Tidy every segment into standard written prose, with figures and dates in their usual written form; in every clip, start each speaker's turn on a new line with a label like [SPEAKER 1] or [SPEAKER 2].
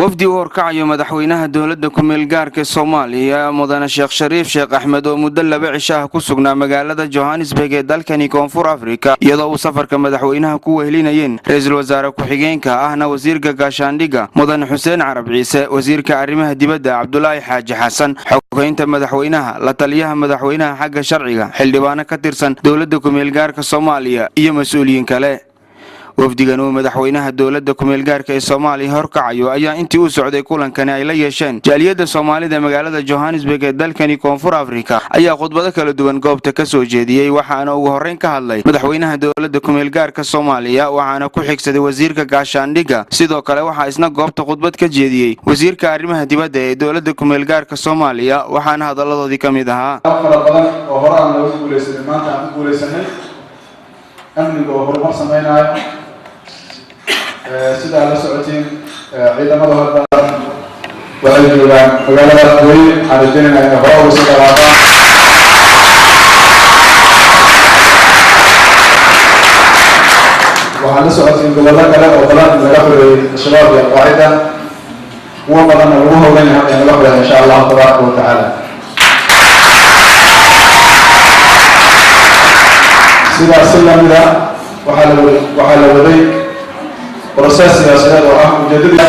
[SPEAKER 1] wafdi warkacayo madaxweynaha dowladda ku meel gaarka Soomaaliya mudane Sheekh Shariif Sheekh Axmed oo muddo 2 cisho ku sugnaa magaalada Johannesburg ee dalkani Koonfur Afrika iyadoo uu safarka madaxweynaha ku wehelinayeen ra'iisul wasaare ku-xigeenka ahna wasiirka gaashaandhigga mudane Xuseen Carab Ciise wasiirka arrimaha dibadda Cabdullaahi Xaaji Xasan xoghaynta madaxweynaha la taliyaha madaxweynaha xagga sharciga xildhibaano ka tirsan dowladda ku meel gaarka Soomaaliya iyo mas'uuliyiin kale wafdigan uu madaxweynaha dowladda ku meel gaarka ee Soomaaliya horkacayo ayaa intii uu socday kulankani ay la yeesheen jaaliyada Soomaalida magaalada Johannesburg ee dalkani Koonfur Afrika ayaa khudbado kala duwan goobta ka soo jeediyay waxaana ugu horeyn ka hadlay madaxweynaha dowladda ku meel gaarka Soomaaliya waxaana ku xigsaday wasiirka gaashaandhigga sidoo kale waxa isna goobta khudbad ka jeediyay wasiirka arrimaha dibadda ee dowladda ku meel gaarka Soomaaliya waxaana hadaladoodii kamid ahaa
[SPEAKER 2] oo horaan loo guuleysanay maanta aan ku guuleysanay amniga oo horumar sameynaayo sida la socotiin ciidamada hadda waxay joogaan magaalada weyn xariijinayna inay hore uga soo dhaqaaqaan waxaan la socotiin gobollo kale oo badan laga xoreeyey shabaab iyo qaacida kuwa badanna lagu howlan yahay in laga xoreeyo insha allahu tabaaraka wa tacaala sidaas si lamida waxaa la waday بروسيس سياسي oo ah ujeedada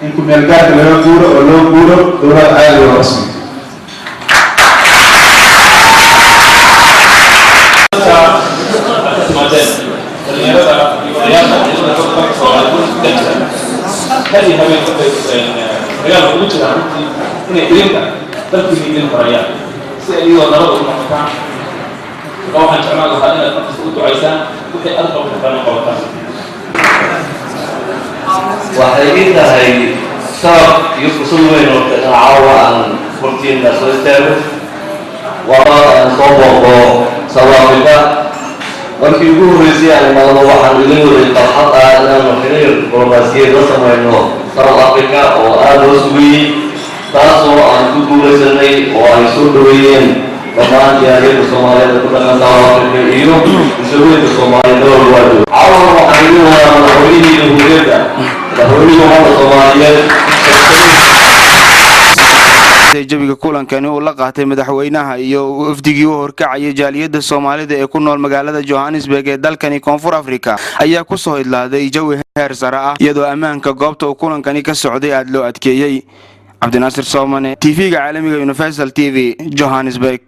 [SPEAKER 2] in ku meel gaarka laga guuro oo loo guuro dowlad caadi oo rasmi
[SPEAKER 3] waxay tahay sabab iyo fursad weyn oo caawa aan furtiina soo istaago waa soo booqo South Africa markii ugu horeysay aan maado waxaan idin waday farxad aan xiriir diblomaasiyadeed la sameeyno South Africa oo aad u sugayay taasoo aan ku guuleysanay oo ay soo dhaweeyeen dhammaan jaaliyada Soomaaliyeed ku dhaqan South Africa iyo bulshooyinka Soomaaliyeed oo wada caawa waxaan idin wadaa madaxweynihii dowladda
[SPEAKER 1] jawiga kulankani uu la qaatay madaxweynaha iyo wafdigii uu horkacayay jaaliyada Soomaalida ee ku nool magaalada Johannesburg ee dalkani Koonfur Afrika ayaa ku soo idlaaday jawi heer sare ah iyadoo ammaanka goobta uu kulankani ka socday aad loo adkeeyay Cabdinaasir Soomane TV-ga caalamiga Universal TV Johannesburg